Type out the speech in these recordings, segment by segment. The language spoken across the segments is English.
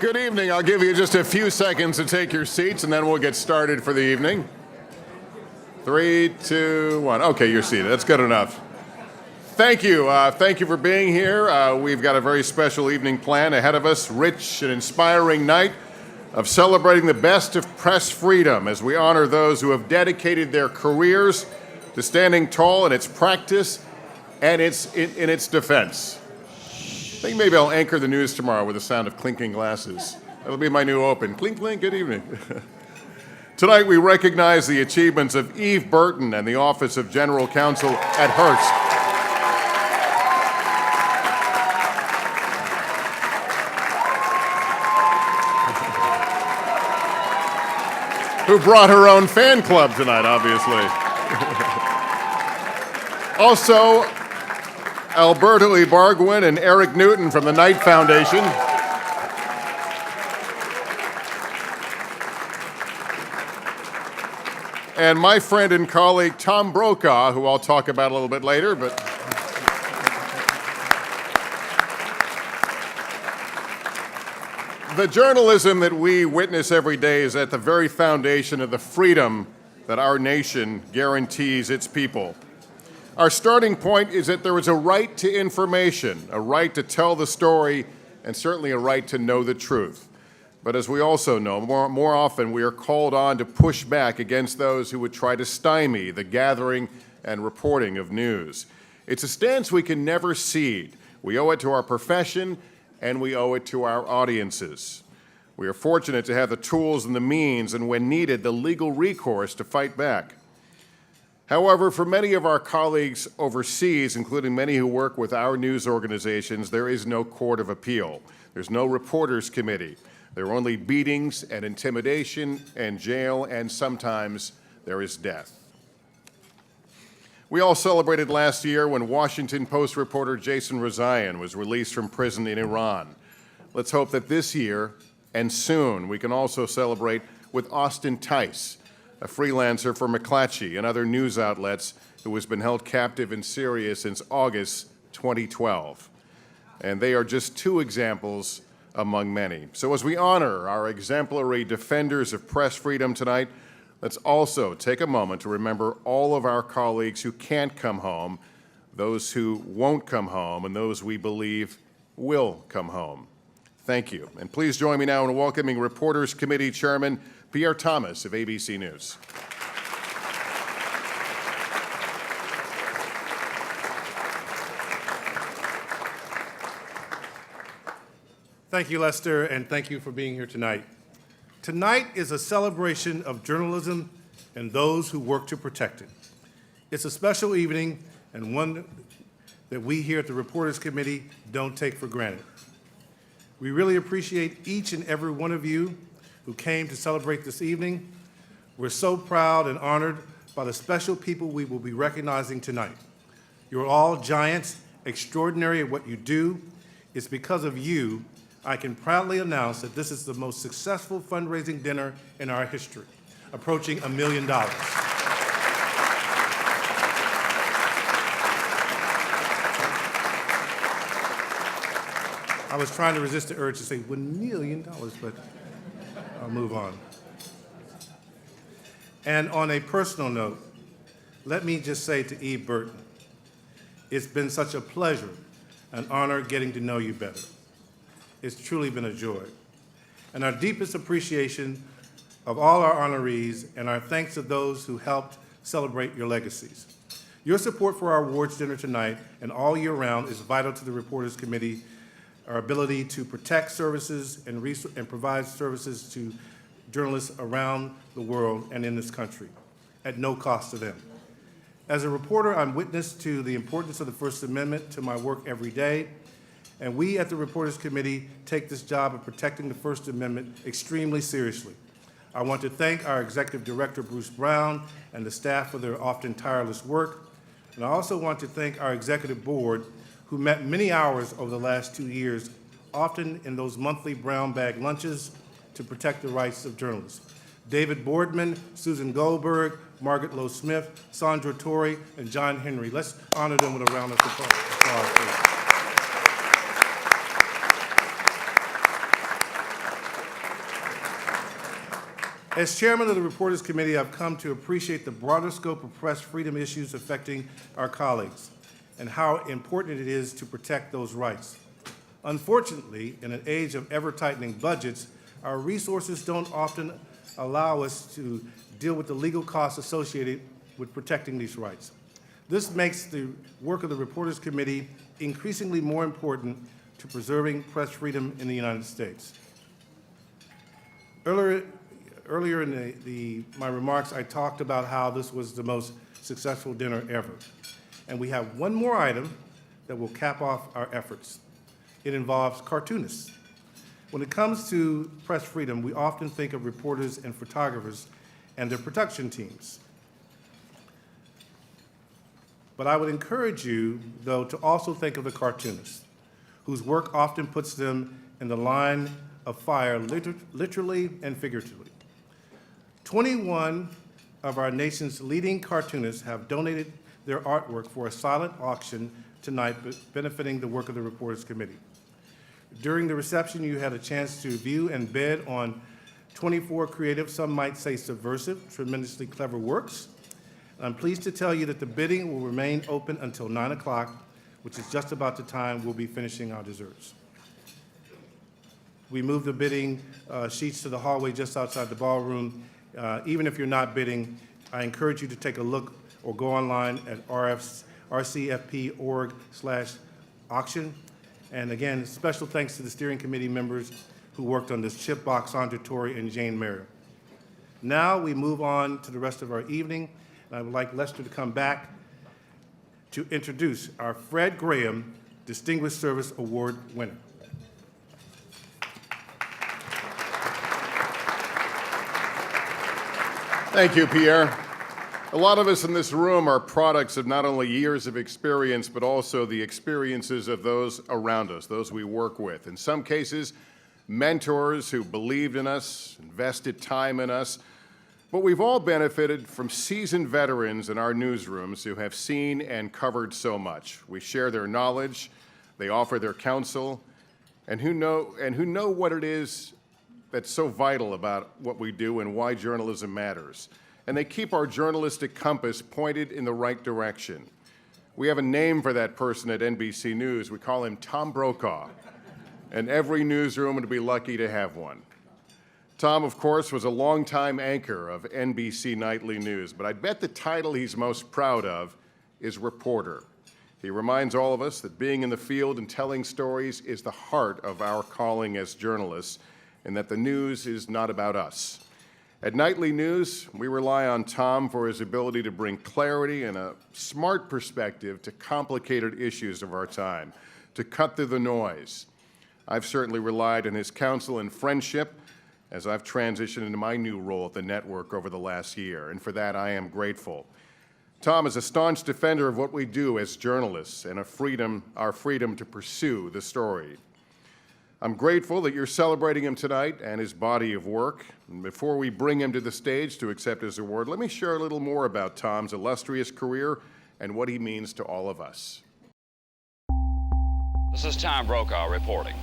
Good evening. I'll give you just a few seconds to take your seats, and then we'll get started for the evening. 3, 2, 1. Okay, you're seated. That's good enough. Thank you. Thank you for being here. We've got a very special evening planned ahead of us, rich and inspiring night of celebrating the best of press freedom as we honor those who have dedicated their careers to standing tall in its practice and in its defense. I think maybe I'll anchor the news tomorrow with the sound of clinking glasses. That'll be my new open. Clink, clink, good evening. Tonight we recognize the achievements of Eve Burton and the Office of General Counsel at Hearst. Who brought her own fan club tonight, obviously. Also, Alberto Ibargüen and Eric Newton from the Knight Foundation. And my friend and colleague, Tom Brokaw, who I'll talk about a little bit later, but the journalism that we witness every day is at the very foundation of the freedom that our nation guarantees its people. Our starting point is that there is a right to information, a right to tell the story, and certainly a right to know the truth. But as we also know, more often we are called on to push back against those who would try to stymie the gathering and reporting of news. It's a stance we can never cede. We owe it to our profession, and we owe it to our audiences. We are fortunate to have the tools and the means, and when needed, the legal recourse to fight back. However, for many of our colleagues overseas, including many who work with our news organizations, there is no court of appeal. There's no reporters committee. There are only beatings and intimidation and jail, and sometimes there is death. We all celebrated last year when Washington Post reporter Jason Rezaian was released from prison in Iran. Let's hope that this year and soon we can also celebrate with Austin Tice, a freelancer for McClatchy and other news outlets who has been held captive in Syria since August 2012. And they are just two examples among many. So as we honor our exemplary defenders of press freedom tonight, let's also take a moment to remember all of our colleagues who can't come home, those who won't come home, and those we believe will come home. Thank you. And please join me now in welcoming Reporters Committee Chairman Pierre Thomas of ABC News. Thank you, Lester, and thank you for being here tonight. Tonight is a celebration of journalism and those who work to protect it. It's a special evening and one that we here at the Reporters Committee don't take for granted. We really appreciate each and every one of you who came to celebrate this evening. We're so proud and honored by the special people we will be recognizing tonight. You're all giants, extraordinary at what you do. It's because of you I can proudly announce that this is the most successful fundraising dinner in our history, approaching $1 million. I was trying to resist the urge to say $1 million, but I'll move on. And on a personal note, let me just say to Eve Burton, it's been such a pleasure, an honor getting to know you better. It's truly been a joy. And our deepest appreciation of all our honorees and our thanks to those who helped celebrate your legacies. Your support for our awards dinner tonight and all year round is vital to the Reporters Committee, our ability to protect services and provide services to journalists around the world and in this country at no cost to them. As a reporter, I'm witness to the importance of the First Amendment to my work every day, and we at the Reporters Committee take this job of protecting the First Amendment extremely seriously. I want to thank our Executive Director, Bruce Brown, and the staff for their often tireless work. And I also want to thank our Executive Board, who met many hours over the last 2 years, often in those monthly brown bag lunches to protect the rights of journalists. David Boardman, Susan Goldberg, Margaret Lowe Smith, Sandra Torrey, and John Henry. Let's honor them with a round of applause, please. As chairman of the Reporters Committee, I've come to appreciate the broader scope of press freedom issues affecting our colleagues and how important it is to protect those rights. Unfortunately, in an age of ever-tightening budgets, our resources don't often allow us to deal with the legal costs associated with protecting these rights. This makes the work of the Reporters Committee increasingly more important to preserving press freedom in the United States. Earlier in my remarks, I talked about how this was the most successful dinner ever. And we have one more item that will cap off our efforts. It involves cartoonists. When it comes to press freedom, we often think of reporters and photographers and their production teams. But I would encourage you, though, to also think of the cartoonists, whose work often puts them in the line of fire, literally and figuratively. 21 of our nation's leading cartoonists have donated their artwork for a silent auction tonight, benefiting the work of the Reporters Committee. During the reception, you had a chance to view and bid on 24 creative, some might say subversive, tremendously clever works. I'm pleased to tell you that the bidding will remain open until 9 o'clock, which is just about the time we'll be finishing our desserts. We moved the bidding sheets to the hallway just outside the ballroom. Even if you're not bidding, I encourage you to take a look or go online at rcfp.org/auction. And again, special thanks to the steering committee members who worked on this: Chip Box, Sandra Torrey, and Jane Mayer. Now we move on to the rest of our evening, and I would like Lester to come back to introduce our Fred Graham Distinguished Service Award winner. Thank you, Pierre. A lot of us in this room are products of not only years of experience, but also the experiences of those around us, those we work with. In some cases, mentors who believed in us, invested time in us. But we've all benefited from seasoned veterans in our newsrooms who have seen and covered so much. We share their knowledge, they offer their counsel, and who know what it is that's so vital about what we do and why journalism matters. And they keep our journalistic compass pointed in the right direction. We have a name for that person at NBC News. We call him Tom Brokaw. And every newsroom would be lucky to have one. Tom, of course, was a longtime anchor of NBC Nightly News, but I bet the title he's most proud of is reporter. He reminds all of us that being in the field and telling stories is the heart of our calling as journalists, and that the news is not about us. At Nightly News, we rely on Tom for his ability to bring clarity and a smart perspective to complicated issues of our time, to cut through the noise. I've certainly relied on his counsel and friendship as I've transitioned into my new role at the network over the last year, and for that I am grateful. Tom is a staunch defender of what we do as journalists and our freedom to pursue the story. I'm grateful that you're celebrating him tonight and his body of work. And before we bring him to the stage to accept his award, let me share a little more about Tom's illustrious career and what he means to all of us. This is Tom Brokaw reporting.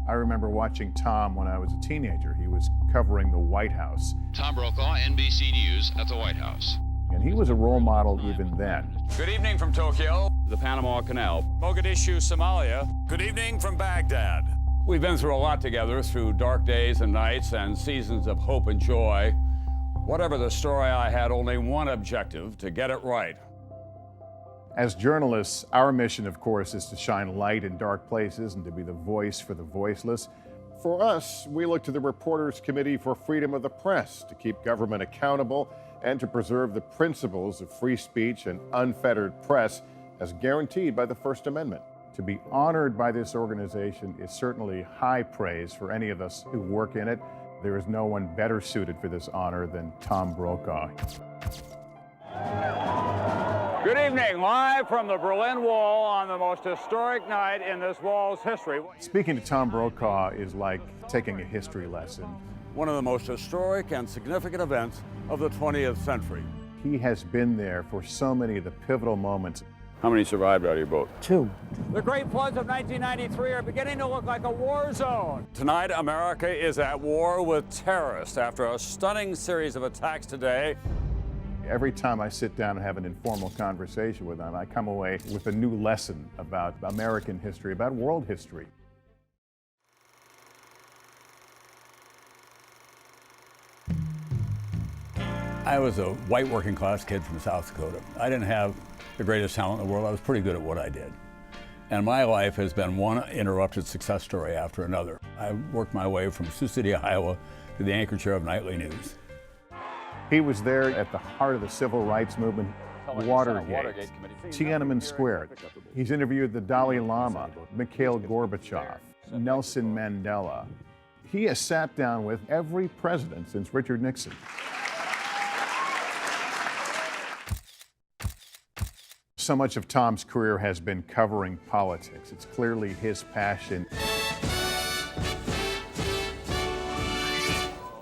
I remember watching Tom when I was a teenager. He was covering the White House. Tom Brokaw, NBC News at the White House. And he was a role model even then. Good evening from Tokyo, The Panama Canal. Mogadishu, Somalia. Good evening from Baghdad. We've been through a lot together, through dark days and nights and seasons of hope and joy. Whatever the story, I had only one objective: to get it right. As journalists, our mission, of course, is to shine light in dark places and to be the voice for the voiceless. For us, we look to the Reporters Committee for Freedom of the Press to keep government accountable and to preserve the principles of free speech and unfettered press as guaranteed by the First Amendment. To be honored by this organization is certainly high praise for any of us who work in it. There is no one better suited for this honor than Tom Brokaw. Good evening, live from the Berlin Wall on the most historic night in this wall's history. Speaking to Tom Brokaw is like taking a history lesson. One of the most historic and significant events of the 20th century. He has been there for so many of the pivotal moments. How many survived out of your boat? 2. The great floods of 1993 are beginning to look like a war zone. Tonight, America is at war with terrorists after a stunning series of attacks today. Every time I sit down and have an informal conversation with them, I come away with a new lesson about American history, about world history. I was a white working class kid from South Dakota. I didn't have the greatest talent in the world. I was pretty good at what I did. And my life has been one interrupted success story after another. I worked my way from Sioux City, Iowa, to the anchor chair of Nightly News. He was there at the heart of the civil rights movement, Watergate, Tiananmen Square. He's interviewed the Dalai Lama, Mikhail Gorbachev, Nelson Mandela. He has sat down with every president since Richard Nixon. So much of Tom's career has been covering politics. It's clearly his passion.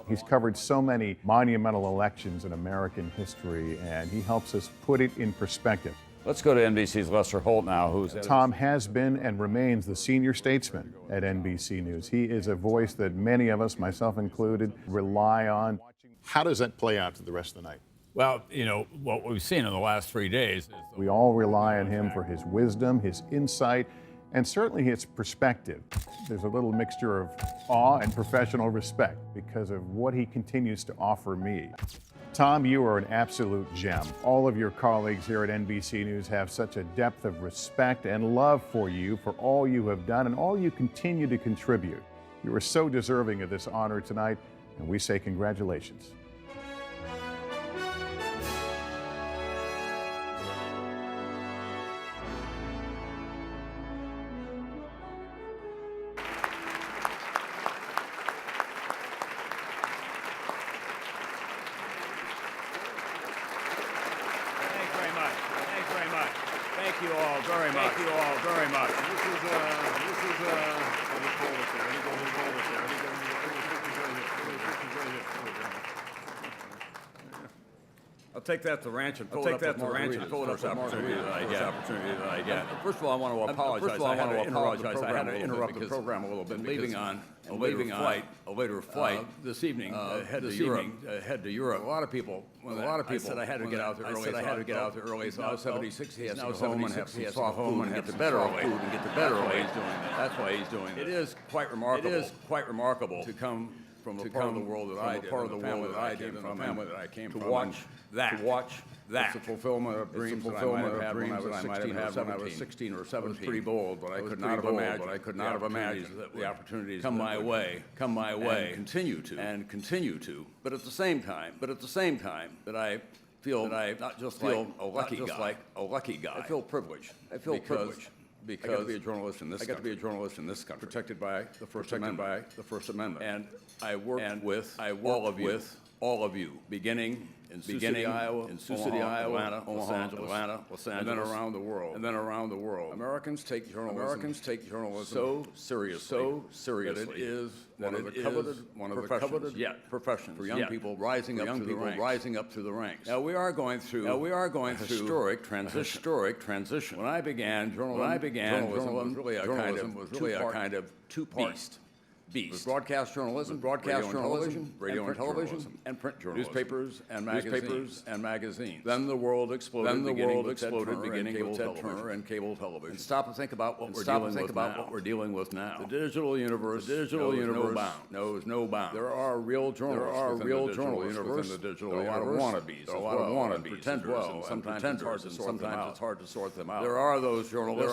He's covered so many monumental elections in American history, and he helps us put it in perspective. Let's go to NBC's Lester Holt now, who's... Tom has been and remains the senior statesman at NBC News. He is a voice that many of us, myself included, rely on. How does that play out to the rest of the night? Well, you know, what we've seen in the last 3 days is... We all rely on him for his wisdom, his insight, and certainly his perspective. There's a little mixture of awe and professional respect because of what he continues to offer me. Tom, you are an absolute gem. All of your colleagues here at NBC News have such a depth of respect and love for you, for all you have done and all you continue to contribute. You are so deserving of this honor tonight, and we say congratulations. Thank you all very much. Thank you all very much. I'll take that to ranch and fill it up with opportunity that I get. First of all, I want to apologize. I had to interrupt the program a little bit. Leaving on a later flight this evening, head to Europe. A lot of people said I had to get out there early. So now 76, he has to go home and have some soft food and get to bed early. That's why he's doing it. It is quite remarkable to come from a part of the world that I did, from a family that I came from, to watch that. It's a fulfillment of dreams that I might have had when I was 16 or 17. It was pretty bold, but I could not have imagined that the opportunities come my way, and continue to. But at the same time, that I feel that I not just like a lucky guy. I feel privileged. Because I got to be a journalist in this country. Protected by the First Amendment. And I worked with all of you, beginning in Sioux City, Iowa, Atlanta, Los Angeles, and then around the world. Americans take journalism so seriously that it is one of the coveted professions for young people rising up through the ranks. Now we are going through a historic transition. When I began journalism was really a kind of two-part beast. Broadcast journalism, radio and television, and print journalism, newspapers and magazines. Then the world exploded, beginning with Ted Turner and cable television. And stop and think about what we're dealing with now. The digital universe knows no bound. There are real journalists within the digital universe. There are a lot of wannabes, pretenders, and sometimes it's hard to sort them out. There are those journalists.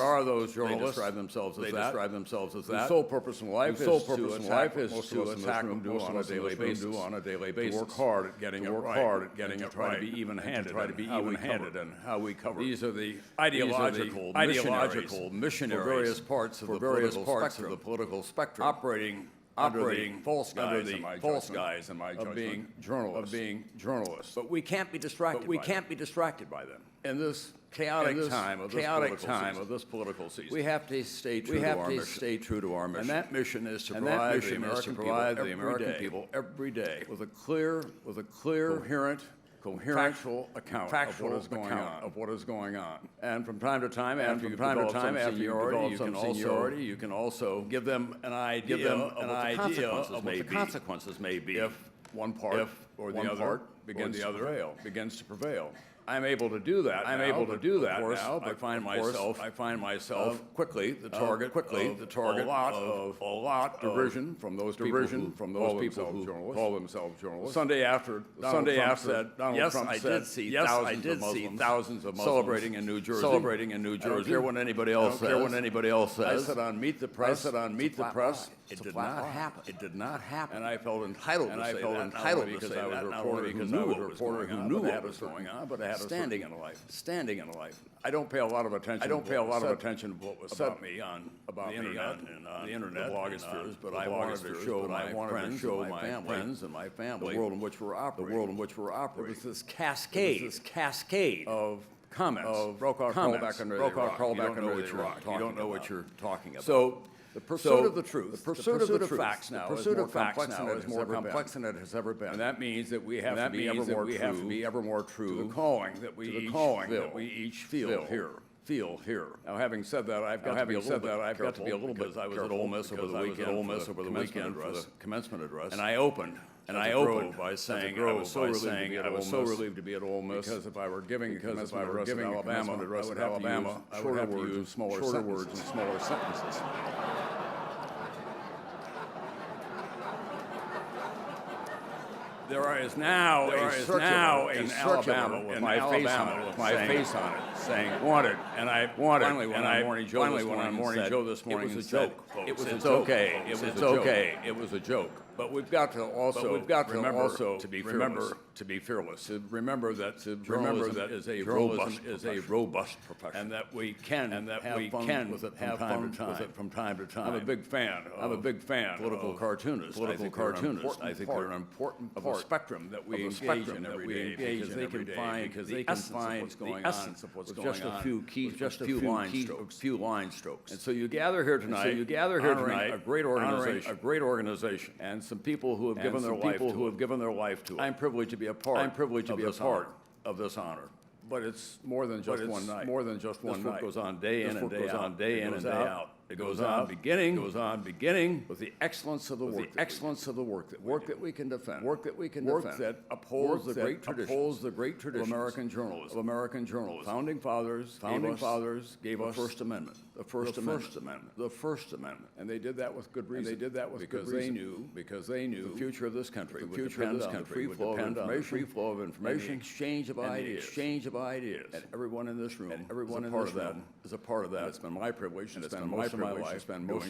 They describe themselves as that. Whose sole purpose in life is to attack and do on a daily basis. To work hard at getting it right. Try to be even-handed and how we cover. These are the ideological missionaries for various parts of the political spectrum, operating under the false guise, in my judgment, of being journalists. But we can't be distracted by them. In this chaotic time of this political season, we have to stay true to our mission. And that mission is to provide the American people every day with a clear, coherent, factual account of what is going on. And from time to time, after you develop some seniority, you can also give them an idea of what the consequences may be if one part or the other begins to prevail. I'm able to do that. Now, but I find myself quickly the target of a lot of derision from those people who call themselves journalists. Sunday after Donald Trump said, I did see thousands of Muslims celebrating in New Jersey. I don't care what anybody else says. I said on Meet the Press. It did not happen. And I felt entitled to say that, not only because I was a reporter who knew what was going on, but I had standing in life. I don't pay a lot of attention to what was said about me on the internet, the blogospheres, but I wanted to show my friends and my family the world in which we're operating. There was this cascade of comments. Brokaw crawled back under the rock. You don't know what you're talking about. So the pursuit of the truth, the pursuit of facts now is more complex than it has ever been. And that means that we have to be ever more true to the calling that we each feel here. Now, having said that, I've got to be a little bit because I was at Ole Miss over the weekend for the commencement address, and I opened by saying I was so relieved to be at Ole Miss because if I were giving Alabama, I would have to use smaller words and smaller sentences. There is now a circular in Alabama with my face on it, saying wanted, and I finally went on Morning Joe this morning. It was a joke. It was a joke. But we've got to also remember to be fearless. To remember that journalism is a robust profession, and that we can have fun with it from time to time. I'm a big fan. Political cartoonists. I think they're an important part of the spectrum that we engage in every day because they can find the essence of what's going on. Just a few line strokes. And so you gather here tonight. A great organization. And some people who have given their life to it. I'm privileged to be a part of this honor. But it's more than just one night. This work goes on day in and day out. It goes on beginning with the excellence of the work that we can defend. Work that upholds the great traditions of American journalism. Founding fathers gave us the First Amendment. The First Amendment. And they did that with good reason. Because they knew the future of this country would depend on the free flow of information, exchange of ideas. And everyone in this room is a part of that. It's been my privilege to spend most of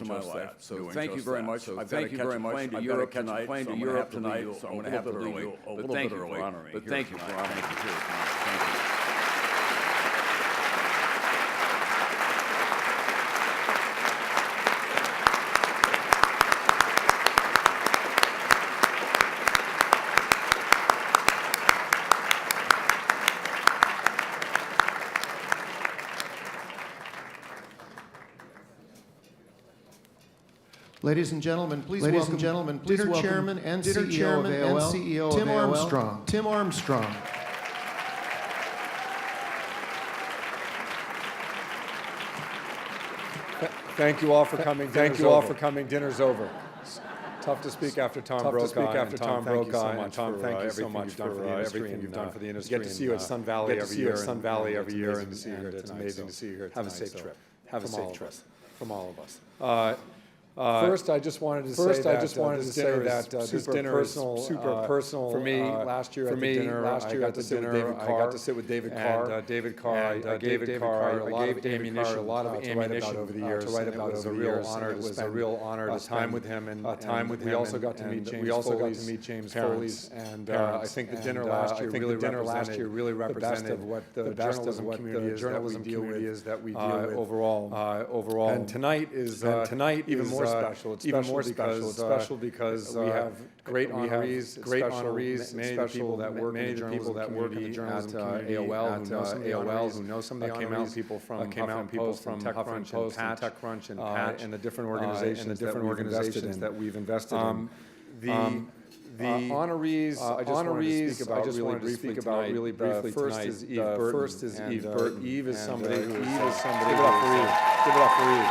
my life. So thank you very much. Thank you very much. I've got to catch a plane to Europe tonight, so I'm going to have to leave you a little bit early. But thank you for honoring me here tonight. Thank you. Ladies and gentlemen, please welcome Dinner Chairman and CEO of AOL, Tim Armstrong. Thank you all for coming. Dinner's over. It's tough to speak after Tom Brokaw. And Tom, thank you so much for everything you've done for the industry. Get to see you at Sun Valley every year. And it's amazing to see you here tonight. Have a safe trip. From all of us. First, I just wanted to say that this dinner is super personal for me. Last year at the dinner, I got to sit with David Carr. I gave David Carr a lot of ammunition over the years. It was a real honor to spend time with him. And we also got to meet James Foley's. And I think the dinner last year really represented the journalism community is that we deal with overall. And tonight even more special. It's special because we have great honorees, many of the people that work in the journalism community at AOL who know some of the honorees. People from TechCrunch and Patch and the different organizations that we've invested in. honorees, I just wanted to speak about really briefly tonight. First is Eve Burton. Eve is somebody who is... Give it up for Eve. Give it up for Eve.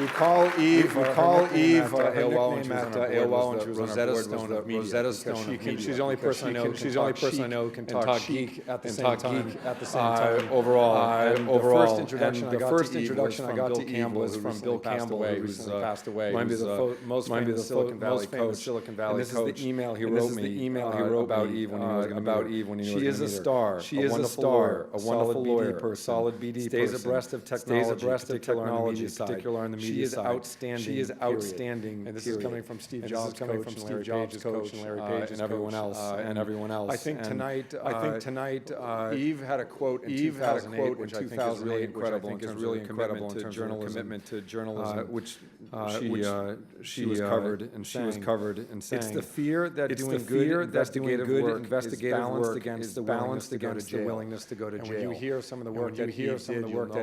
We call Eve at AOL when she was on Rosetta Stone of Media. She's the only person I know. She's the only person I know who can talk geek at the same time. Overall, the first introduction I got to Eve was from Bill Campbell, who recently passed away. Might be the most famous Silicon Valley coach. And this is the email he wrote me about Eve when he was going to meet her. She is a star. She is a star. A wonderful lawyer. Solid BD person. Stays abreast of technology, particularly on the media side. She is outstanding. And this is coming from Steve Jobs' coach and Larry Page's and everyone else. I think tonight, Eve had a quote in 2008, which I think is really incredible in terms of commitment to journalism, which she was covered in saying. It's the fear that doing good investigative work is balanced against the willingness to go to jail. And when you hear some of the work that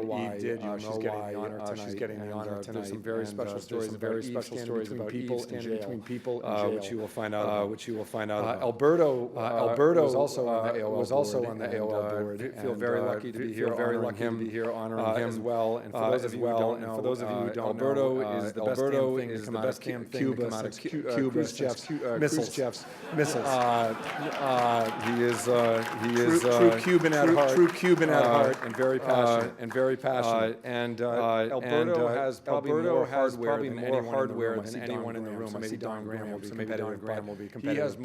Eve did, you know she's getting the honor tonight. She's getting the honor tonight. There's some very special stories about people between people in jail, which you will find out about. Alberto was also on the AOL board. I feel very lucky to be here honoring him as well. And for those of you who don't know, Alberto is the best damn thing to come out of Cuba. Khrushchev's missiles. He is true Cuban at heart and very passionate. Alberto has probably more hardware than anyone in the room. Maybe Don Graham will be competitive.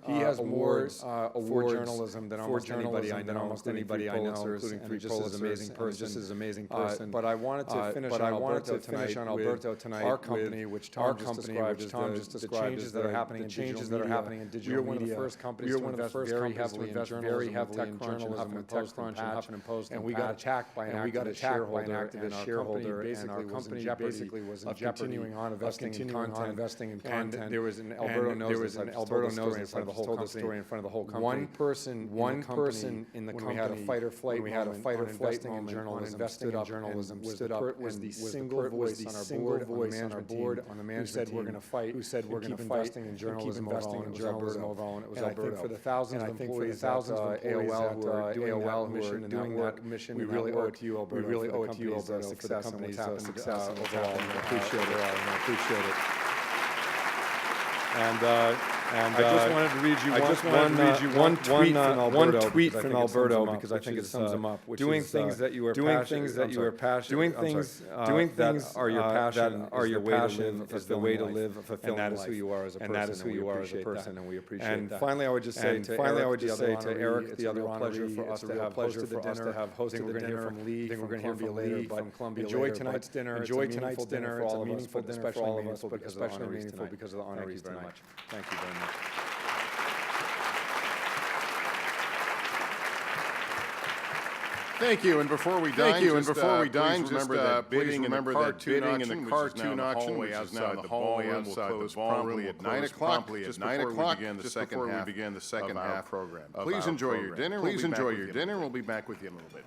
He has more awards for journalism than almost anybody I know, including three Pulitzers. Just as amazing person. But I wanted to finish on Alberto tonight. Our company, which Tom just described, the changes that are happening in digital media. We are one of the first companies to invest very heavily in journalism with TechCrunch and Post, and we got attacked by an activist shareholder, and our company basically was in jeopardy of investing in content. And there was an Alberto knows in front of the whole company. One person in the company, when we had a fight or flight moment, investing in journalism, stood up, was the single voice on our board, on the management team, who said we're going to fight, keep investing in journalism overall, and it was Alberto. I think for the thousands of employees at AOL who are doing that mission, we really owe it to you, Alberto. We really owe it to you, Alberto, for the company's success overall. I appreciate it. And I just wanted to read you one tweet from Alberto because I think it sums him up. Doing things that you are passionate. Doing things are your passion. Is the way to live a fulfilling life. And that is who you are as a person. And we appreciate that. And finally, I would just say to Eric, the other pleasure for us to have hosted the dinner. We're going to hear from Lee. We're going to hear from Lee from Columbia. Enjoy tonight's dinner. It's a meaningful dinner for all of us, but especially meaningful because of the honorees tonight. Thank you very much. Thank you. And before we dine, remember that bidding in the cartoon auction, which is now in the hallway outside the ballroom at 9 o'clock, just before we begin the second half program. Please enjoy your dinner. We'll be back with you in a little bit.